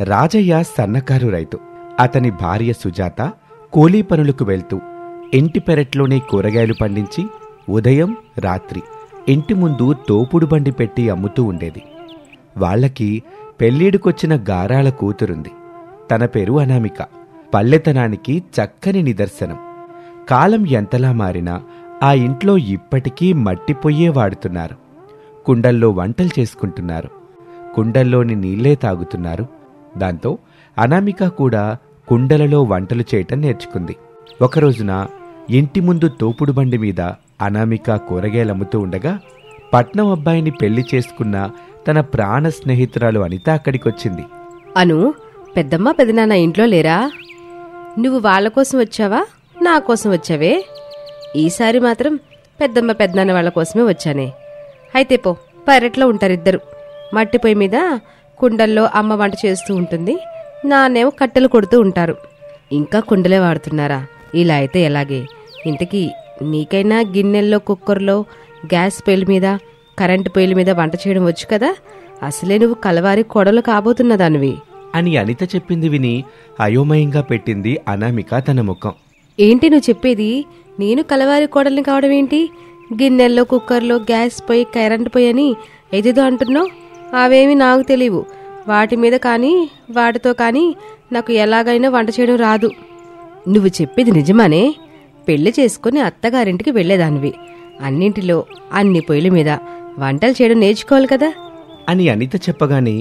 రాజయ్య సన్నకారు రైతు. అతని భార్య సుజాత కూలీ పనులకు వెళ్తూ ఇంటి పెరట్లోనే కూరగాయలు పండించి ఉదయం రాత్రి ఇంటి ముందు తోపుడు బండి పెట్టి అమ్ముతూ ఉండేది. వాళ్లకి పెళ్ళీడుకొచ్చిన గారాల కూతురుంది. తన పేరు అనామిక. పల్లెతనానికి చక్కని నిదర్శనం. కాలం ఎంతలా మారినా ఆ ఇంట్లో ఇప్పటికీ మట్టి పొయ్యే వాడుతున్నారు. కుండల్లో వంటలు చేసుకుంటున్నారు. కుండల్లోని నీళ్లే తాగుతున్నారు. దాంతో అనామిక కూడా కుండలలో వంటలు చేయటం నేర్చుకుంది. ఒకరోజున ఇంటి ముందు తోపుడు బండి మీద అనామిక కూరగాయలమ్ముతూ ఉండగా పట్నం అబ్బాయిని పెళ్లి చేసుకున్న తన ప్రాణ స్నేహితురాలు అనిత అక్కడికొచ్చింది. అను, పెద్దమ్మ పెదనాన్న ఇంట్లో లేరా? నువ్వు వాళ్ళ కోసం వచ్చావా, నా కోసం వచ్చావే? ఈసారి మాత్రం పెద్దమ్మ పెద్దనాన్న వాళ్ళ కోసమే వచ్చానే. అయితే పో, పెరట్లో ఉంటారిద్దరు. మట్టి పొయ్యి మీద కుండల్లో అమ్మ వంట చేస్తూ ఉంటుంది, నాన్నేమో కట్టెలు కొడుతూ ఉంటారు. ఇంకా కుండలే వాడుతున్నారా? ఇలా అయితే ఎలాగే? ఇంతకీ నీకైనా గిన్నెల్లో, కుక్కర్లో, గ్యాస్ పొయ్యిల మీద, కరెంటు పొయ్యిల మీద వంట చేయడం వచ్చు కదా? అసలే నువ్వు కలవారి కొడలు కాబోతున్నదానివి అని అనిత చెప్పింది విని అయోమయంగా పెట్టింది అనామిక తన ముఖం. ఏంటి నువ్వు చెప్పేది? నేను కలవారి కోడల్ని కావడం ఏంటి? గిన్నెల్లో, కుక్కర్లో, గ్యాస్ పొయ్యి, కరెంటు పొయ్యి అని ఏదేదో అంటున్నావు. అవేమి నాకు తెలియవు. వాటి మీద కానీ వాటితో కానీ నాకు ఎలాగైనా వంట చేయడం రాదు. నువ్వు చెప్పేది నిజమానే? పెళ్లి చేసుకుని అత్తగారింటికి వెళ్లేదానివి. అన్నింటిలో అన్ని పొయ్యిల మీద వంటలు చేయడం నేర్చుకోవాలి కదా అని అనిత చెప్పగానే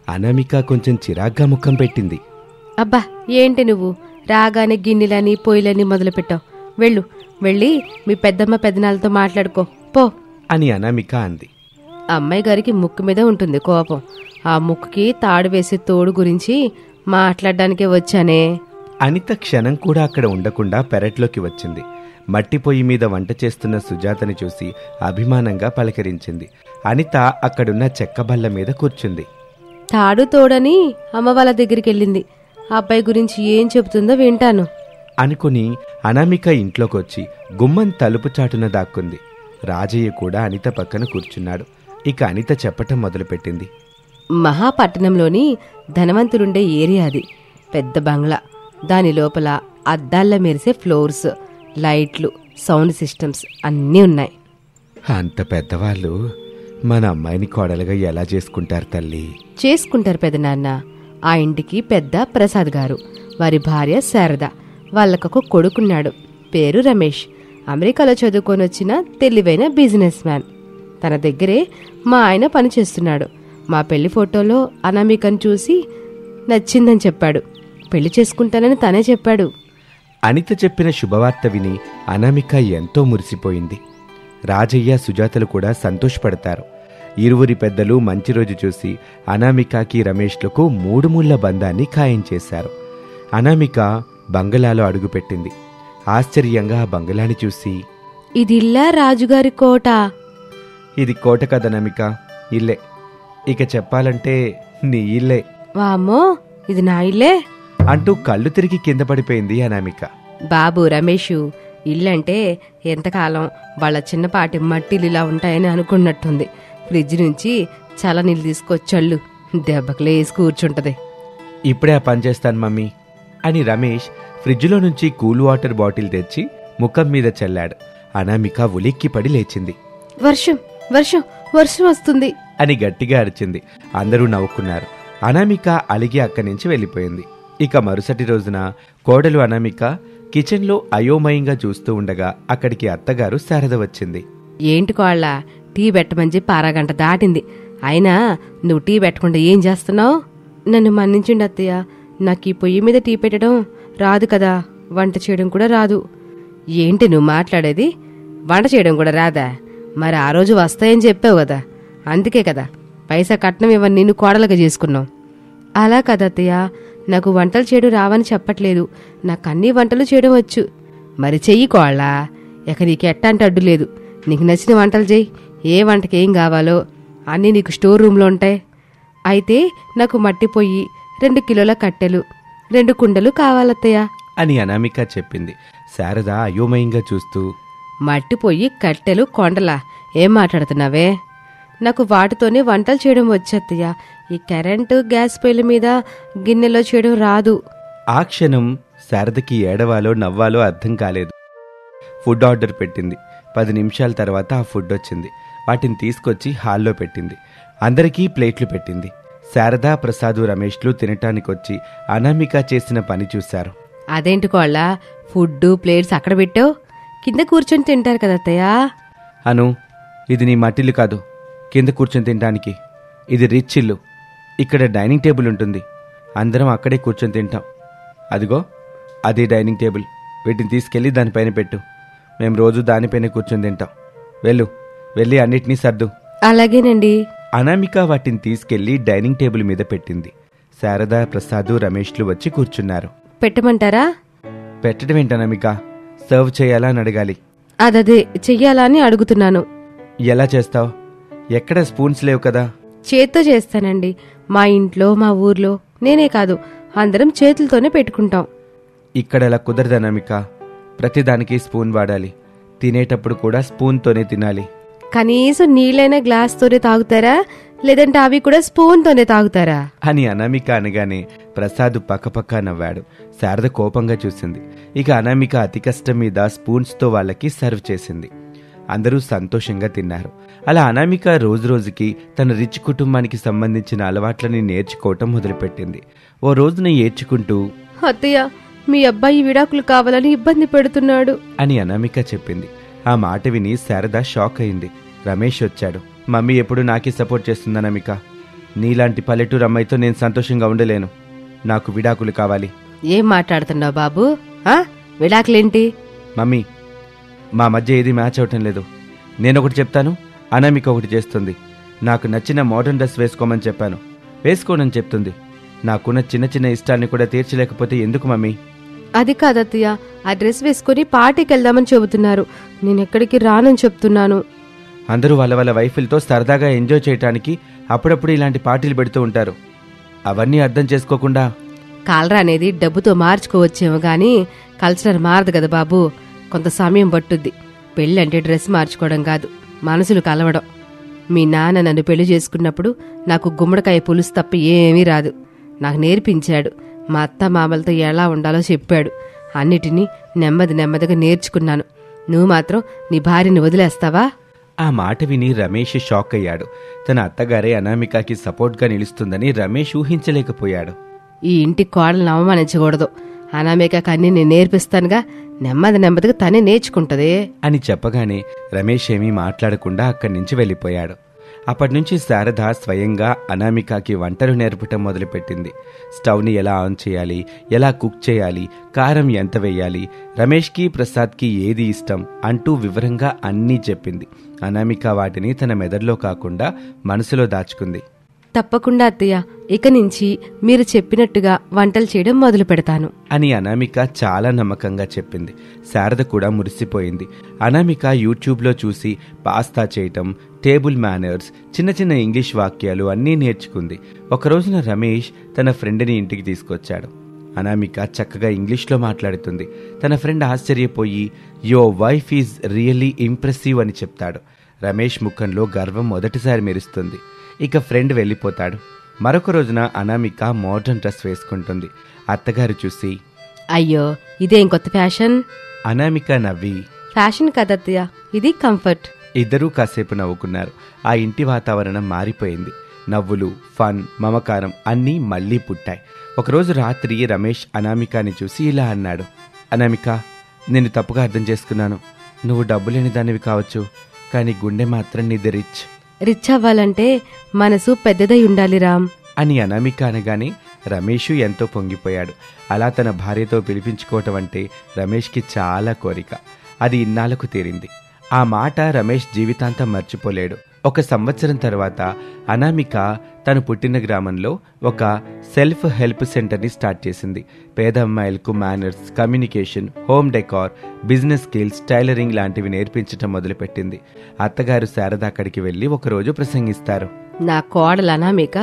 అనామిక కొంచెం చిరాగ్గా ముఖం పెట్టింది. అబ్బా, ఏంటి నువ్వు రాగానే గిన్నెలని పొయ్యిలని మొదలుపెట్టావు? వెళ్ళి మీ పెద్దమ్మ పెద్దనాలతో మాట్లాడుకో పో అని అనామిక అంది. అమ్మాయి గారికి ముక్కు మీద ఉంటుంది కోపం. ఆ ముక్కుకి తాడు వేసే తోడు గురించి మాట్లాడడానికే వచ్చానే. అనిత క్షణం కూడా అక్కడ ఉండకుండా పెరట్లోకి వచ్చింది. మట్టి పొయ్యి మీద వంట చేస్తున్న సుజాతని చూసి అభిమానంగా పలకరించింది. అనిత అక్కడున్న చెక్క బల్ల మీద కూర్చుంది. తాడు తోడని అమ్మ వాళ్ళ దగ్గరికి వెళ్ళింది. అబ్బాయి గురించి ఏం చెబుతుందో వింటాను అనుకుని అనామిక ఇంట్లోకొచ్చి గుమ్మం తలుపు చాటున దాక్కుంది. రాజయ్య కూడా అనిత పక్కన కూర్చున్నాడు. ఇక అనిత చెప్పటం మొదలుపెట్టింది. మహాపట్టణంలోని ధనవంతులుండే ఏరియా అది. పెద్ద బంగ్లా. దాని లోపల అద్దాల్లో మెరిసే ఫ్లోర్స్, లైట్లు, సౌండ్ సిస్టమ్స్ అన్నీ ఉన్నాయి. అంత పెద్దవాళ్ళు మన అమ్మాయిని కోడలుగా ఎలా చేసుకుంటారు తల్లి? చేసుకుంటారు పెదనాన్న. ఆ ఇంటికి పెద్ద ప్రసాద్ గారు, వారి భార్య శారద, వాళ్ళకొక కొడుకున్నాడు. పేరు రమేష్. అమెరికాలో చదువుకొని వచ్చిన తెలివైన బిజినెస్ మ్యాన్. తన దగ్గరే మా ఆయన పనిచేస్తున్నాడు. మా పెళ్లి ఫోటోలో అనామికను చూసి నచ్చిందని చెప్పాడు. పెళ్లి చేసుకుంటానని తనే చెప్పాడు. అనిత చెప్పిన శుభవార్త విని అనామిక ఎంతో మురిసిపోయింది. రాజయ్య, సుజాతలు కూడా సంతోషపడతారు. ఇరువురి పెద్దలు మంచి రోజు చూసి అనామికకి రమేష్లకు 3 ముళ్ల బంధాన్ని ఖాయం చేశారు. అనామిక బంగళాలో అడుగుపెట్టింది. ఆశ్చర్యంగా ఆ బంగళాని చూసి, ఇదిల్లా రాజుగారి కోట? ఇది కోట కదనామిక, ఇల్లే. ఇక చెప్పాలంటే నీ ఇల్లే. వామ్మో, ఇది నా ఇల్లే అంటూ కళ్ళు తిరిగి కింద పడిపోయింది అనామిక. బాబు రమేషు, ఇల్లంటే ఎంతకాలం వాళ్ళ చిన్నపాటి మట్టిలిలా ఉంటాయని అనుకున్నట్టుంది. ఫ్రిడ్జ్ నుంచి చల్లనీళ్ళు తీసుకొచ్చళ్ళు, దెబ్బకులేసి కూర్చుంటది. ఇప్పుడే ఆ పని చేస్తాను మమ్మీ అని రమేష్ ఫ్రిడ్జ్లో నుంచి కూల్ వాటర్ బాటిల్ తెచ్చి ముఖం మీద చల్లాడు. అనామిక ఉలిక్కిపడి లేచింది. వర్షం వర్షం వర్షం వస్తుంది అని గట్టిగా అరిచింది. అందరూ నవ్వుకున్నారు. అనామిక అలిగి అక్కడి నుంచి వెళ్ళిపోయింది. ఇక మరుసటి రోజున కోడలు అనామిక కిచెన్లో అయోమయంగా చూస్తూ ఉండగా అక్కడికి అత్తగారు శారద వచ్చింది. ఏంటి కోళ్ళ, టీ పెట్టమని చెప్పి అరగంట దాటింది. అయినా నువ్వు టీ పెట్టకుండా ఏం చేస్తున్నావు? నన్ను మన్నించండి అత్తయ్య, నాకు ఈ పొయ్యి మీద టీ పెట్టడం రాదు కదా, వంట చేయడం కూడా రాదు. ఏంటి నువ్వు మాట్లాడేది? వంట చేయడం కూడా రాదా? మరి ఆ రోజు వస్తాయని చెప్పావు కదా, అందుకే కదా పైసా కట్నం ఇవ్వని నిన్ను కోడలుగా చేసుకున్నావు. అలా కదా అత్తయ్య, నాకు వంటలు చేయడం రావని చెప్పట్లేదు, నాకు అన్ని వంటలు చేయడం వచ్చు. మరి చెయ్యి కోళ్ళ, ఇక నీకు ఎట్టాంటి అడ్డు లేదు. నీకు నచ్చిన వంటలు చెయ్యి. ఏ వంటకి ఏం కావాలో అన్నీ నీకు స్టోర్ రూమ్లో ఉంటాయి. అయితే నాకు మట్టి పొయ్యి, 2 కిలోల కట్టెలు, 2 కుండలు కావాలత్తయ్య అని అనామిక చెప్పింది. శారద అయోమయంగా చూస్తూ, మట్టి పొయ్యి, కట్టెలు, కొండలా? ఏం మాట్లాడుతున్నావే? నాకు వాటితోనే వంటలు చేయడం వచ్చత్తయ్య. ఈ కరెంటు గ్యాస్ పొయ్యిల మీద గిన్నెలో చేయడం రాదు. ఆ క్షణం శారదకి ఏడవాలో నవ్వాలో అర్థం కాలేదు. ఫుడ్ ఆర్డర్ పెట్టింది. 10 నిమిషాల తర్వాత ఆ ఫుడ్ వచ్చింది. వాటిని తీసుకొచ్చి హాల్లో పెట్టింది. అందరికీ ప్లేట్లు పెట్టింది. శారద, ప్రసాదు, రమేష్లు తినటానికొచ్చి అనామిక చేసిన పని చూశారు. అదేంటి కోళ్ళ, ఫుడ్ ప్లేట్స్ అక్కడ పెట్టావు? కింద కూర్చొని తింటారు కదా అత్తయ్య. అను, ఇది నీ మట్టిల్లు కాదు కింద కూర్చొని తినటానికి. ఇది రిచ్ ఇల్లు. ఇక్కడ డైనింగ్ టేబుల్ ఉంటుంది. అందరం అక్కడే కూర్చొని తింటాం. అదిగో అదే డైనింగ్ టేబుల్. వీటిని తీసుకెళ్లి దానిపైన పెట్టు. మేము రోజు దానిపైన కూర్చొని తింటాం. వెళ్ళి అన్నిటినీ సర్దు. అలాగేనండి. అనామిక వాటిని తీసుకెళ్లి డైనింగ్ టేబుల్ మీద పెట్టింది. శారద, ప్రసాదు, రమేష్లు వచ్చి కూర్చున్నారు. పెట్టమంటారా? పెట్టడం ఏంటనామిక? సర్వ్ చేయాలా అని అడగాలి. అదదే చెయ్యాలా అని అడుగుతున్నాను. ఎలా చేస్తావు? ఎక్కడ స్పూన్స్ లేవు కదా. చేత్తో చేస్తానండి. మా ఇంట్లో, మా ఊర్లో నేనే కాదు అందరం చేతులతోనే పెట్టుకుంటాం. ఇక్కడ అలా కుదరదనామిక. ప్రతిదానికి స్పూన్ వాడాలి. తినేటప్పుడు కూడా స్పూన్తోనే తినాలి. కనీసం నీళ్ళైనా గ్లాస్తోనే తాగుతారా, లేదంటే అవి కూడా స్పూన్తోనే తాగుతారా అని అనామిక అనగానే ప్రసాద్ పక్కపక్క నవ్వాడు. శారద కోపంగా చూసింది. ఇక అనామిక అతి కష్టం మీద స్పూన్స్తో వాళ్ళకి సర్వ్ చేసింది. అందరూ సంతోషంగా తిన్నారు. అలా అనామిక రోజురోజుకి తన రిచ్ కుటుంబానికి సంబంధించిన అలవాట్లని నేర్చుకోవటం మొదలుపెట్టింది. ఓ రోజున ఏడ్చుకుంటూ, అత్తయ్య, మీ అబ్బాయి విడాకులు కావాలని ఇబ్బంది పెడుతున్నాడు అని అనామిక చెప్పింది. ఆ మాట విని శారద షాక్ అయింది. రమేష్ వచ్చాడు. మమ్మీ ఎప్పుడు నాకే సపోర్ట్ చేస్తుంది అనామిక. నీలాంటి పల్లెటూరు అమ్మాయితో నేను సంతోషంగా ఉండలేను. నాకు విడాకులు కావాలి. ఏం మాట్లాడుతున్నావు బాబు? విడాకులేంటి? మమ్మీ, మా మధ్య ఏది మ్యాచ్ అవటం లేదు. నేనొకటి చెప్తాను, అనామిక ఒకటి చేస్తుంది. నాకు నచ్చిన మోడర్న్ డ్రెస్ వేసుకోమని చెప్పాను, వేసుకోనని చెప్తుంది. నాకున్న చిన్న చిన్న ఇష్టాల్ని కూడా తీర్చలేకపోతే ఎందుకు మమ్మీ? అది కాదత్తయ్య, ఆ డ్రెస్ వేసుకుని పార్టీకి వెళ్దామని చెబుతున్నారు. నేనెక్కడికి రానని చెప్తున్నాను. అందరూ వాళ్ళ వాళ్ళ వైఫులతో సరదాగా ఎంజాయ్ చేయటానికి అప్పుడప్పుడు ఇలాంటి పార్టీలు పెడుతూ ఉంటారు. అవన్నీ అర్థం చేసుకోకుండా కలర్ అనేది డబ్బుతో మార్చుకోవచ్చేమో గాని కల్చర్ మారదు కదా బాబు. కొంత సమయం పట్టుద్ది. పెళ్ళంటే డ్రెస్ మార్చుకోవడం కాదు, మనసులు కలవడం. మీ నాన్న నన్ను పెళ్లి చేసుకున్నప్పుడు నాకు గుమ్మడికాయ పులుసు తప్ప ఏమీ రాదు. నాకు నేర్పించాడు. మా అత్త మామలతో ఎలా ఉండాలో చెప్పాడు. అన్నిటినీ నెమ్మదిగా నేర్చుకున్నాను. నువ్వు మాత్రం నీ భార్యని వదిలేస్తావా? ఆ మాట విని రమేష్ షాక్ అయ్యాడు. తన అత్తగారే అనామికకి సపోర్ట్గా నిలుస్తుందని రమేష్ ఊహించలేకపోయాడు. ఈ ఇంటి కోడలను అవమానించకూడదు. అనామికకి అన్నీ నేను నేర్పిస్తానుగా, నెమ్మదిగా తనే నేర్చుకుంటదే అని చెప్పగానే రమేష్ ఏమీ మాట్లాడకుండా అక్కడి నుంచి వెళ్ళిపోయాడు. అప్పటినుంచి శారద స్వయంగా అనామికకి వంటలు నేర్పటం మొదలుపెట్టింది. స్టవ్ని ఎలా ఆన్ చేయాలి, ఎలా కుక్ చేయాలి, కారం ఎంత వేయాలి, రమేష్కి ప్రసాద్కి ఏది ఇష్టం అంటూ వివరంగా అన్నీ చెప్పింది. అనామిక వాటిని తన మెదడులో కాకుండా మనసులో దాచుకుంది. తప్పకుండా అత్తయ్య, ఇక నుంచి మీరు చెప్పినట్టుగా వంటలు చేయడం మొదలు పెడతాను అని అనామిక చాలా నమ్మకంగా చెప్పింది. శారద కూడా మురిసిపోయింది. అనామిక యూట్యూబ్లో చూసి పాస్తా చేయటం, టేబుల్ మేనర్స్, చిన్న చిన్న ఇంగ్లీష్ వాక్యాలు అన్నీ నేర్చుకుంది. ఒకరోజున రమేష్ తన ఫ్రెండ్ని ఇంటికి తీసుకొచ్చాడు. అనామిక చక్కగా ఇంగ్లీష్లో మాట్లాడుతుంది. తన ఫ్రెండ్ ఆశ్చర్యపోయి, your wife is really impressive అని చెప్తాడు. రమేష్ ముఖంలో గర్వం మొదటిసారి మెరుస్తుంది. ఇక ఫ్రెండ్ వెళ్ళిపోతాడు. మరొక రోజున అనామిక మోడర్న్ డ్రెస్ వేసుకుంటుంది. అత్తగారు చూసి, అయ్యో ఇదేం కొత్త ఫ్యాషన్? అనామిక నవ్వి, ఫ్యాషన్ కదత్తయ్య, ఇది కంఫర్ట్. ఇద్దరూ కాసేపు నవ్వుకున్నారు. ఆ ఇంటి వాతావరణం మారిపోయింది. నవ్వులు, ఫన్, మమకారం అన్నీ మళ్లీ పుట్టాయి. ఒకరోజు రాత్రి రమేష్ అనామికని చూసి ఇలా అన్నాడు. అనామిక, నేను తప్పుగా అర్థం చేసుకున్నాను. నువ్వు డబ్బు లేని దానివి కావచ్చు, కానీ గుండె మాత్రం నీది రిచ్. రిచ్ అవ్వాలంటే మనసు పెద్దదై ఉండాలి రామ్ అని అనామిక అనగానే రమేష్ ఎంతో పొంగిపోయాడు. అలా తన భార్యతో పిలిపించుకోవటం అంటే రమేష్కి చాలా కోరిక. అది ఇన్నాళ్లకు తీరింది. ఆ మాట రమేష్ జీవితాంతం మర్చిపోలేడు. 1 సంవత్సరం తర్వాత అనామిక తను పుట్టిన గ్రామంలో ఒక సెల్ఫ్ హెల్ప్ సెంటర్ని స్టార్ట్ చేసింది. పేద అమ్మాయిలకు manners, communication, home decor, business skills, tailoring లాంటివి నేర్పించటం మొదలుపెట్టింది. అత్తగారు శారద అక్కడికి వెళ్లి ఒకరోజు ప్రసంగిస్తారు. నా కోడలు అనామిక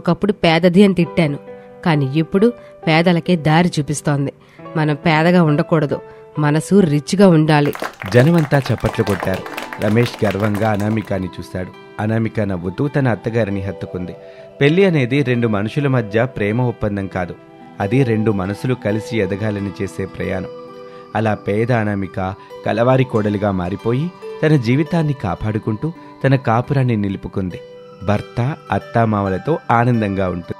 ఒకప్పుడు పేదది అని తిట్టాను, కానీ ఇప్పుడు పేదలకే దారి చూపిస్తోంది. మనం పేదగా ఉండకూడదు, మనసు రిచ్గా ఉండాలి. జనమంతా చప్పట్లు కొట్టారు. రమేష్ గర్వంగా అనామికాని చూశాడు. అనామిక నవ్వుతూ తన అత్తగారిని హత్తుకుంది. పెళ్లి అనేది 2 మనుషుల మధ్య ప్రేమ ఒప్పందం కాదు, అది 2 మనసులు కలిసి ఎదగాలని చేసే ప్రయాణం. అలా పేద అనామిక కలవారి కోడలిగా మారిపోయి తన జీవితాన్ని కాపాడుకుంటూ తన కాపురాన్ని నిలుపుకుంది. భర్త అత్తామామలతో ఆనందంగా ఉంటుంది.